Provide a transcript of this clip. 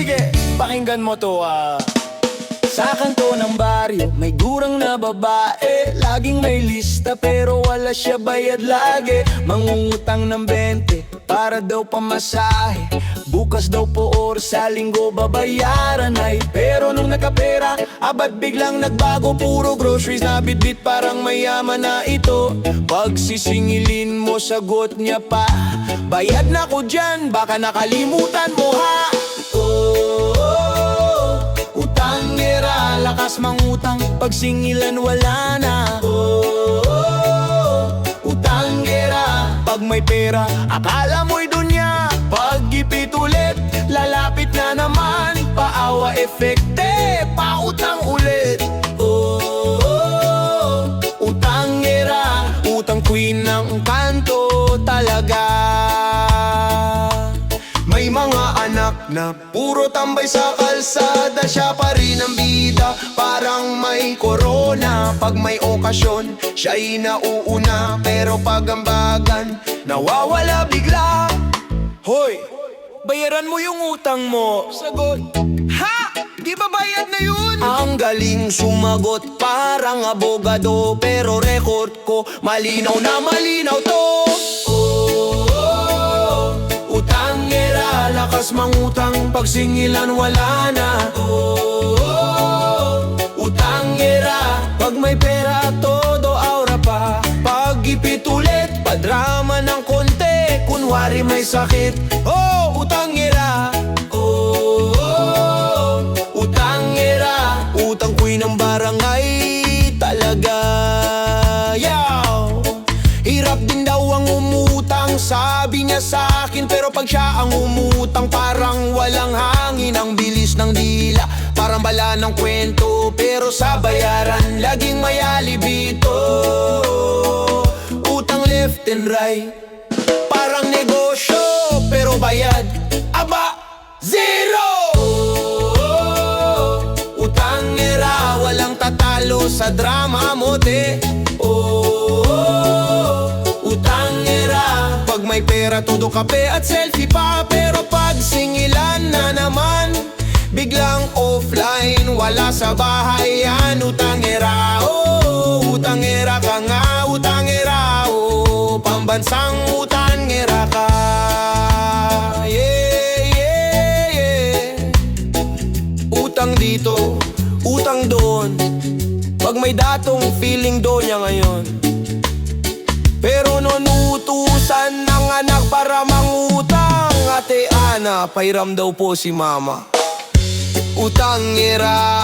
sige, pakinggan mo to Sa kanto ng baryo, may gurang na babae. Laging may lista pero wala siya bayad lagi. Mangungutang ng 20 para daw pamasahe. Bukas daw po or sa linggo babayaran ay. Pero nung nakapera, abad biglang nagbago. Puro groceries na bitbit parang mayaman na ito. Pag sisingilin mo sagot niya pa, bayad na ko dyan, baka nakalimutan mo ha. Utangera, lakas mangutang, pag singilan wala na. Utangera, pag may pera, akala mo'y dunya. Pag ipit ulit, lalapit na naman. Paawa efekte, pautang ulit. Utangera, utang queen ng kanto talaga. May mga anak na puro tambay sa kalsada. Siya pa rin ang bida, parang may corona. Pag may okasyon, siya'y nauuna. Pero pag ambagan, nawawala bigla. Hoy, bayaran mo yung utang mo. Sagot, ha? Di ba bayad na yun? Ang galing sumagot, parang abogado. Pero record ko, malinaw na malinaw to. Utangera, lakas mangutang, pag singilan wala na. Utangera, pag may pera todo aura pa. Pag ipit ulit, padrama ng konti. Kunwari may sakit, utangera. Utangera, utang queen ng barangay talaga. Hirap din daw ang umutang, sabi niya sa akin. Pero pag siya ang umutang, parang walang hangin. Ang bilis ng dila, parang bala ng kwento. Pero sa bayaran, laging may alibito. Utang left and right, parang negosyo. Pero bayad, aba, zero. Utangera, walang tatalo sa drama mo de. Utangera, pag may pera todo kape at selfie pa. Pero pag singilan na naman, biglang offline, wala sa bahay yan. Utangera, utangera ka nga. Utangera, pambansang utangera ka. Utang dito, utang doon, pag may datong feeling doon niya ngayon. Pero noon utusan ng anak para mangutang. Ate Ana, pairam daw po si mama. Utangera,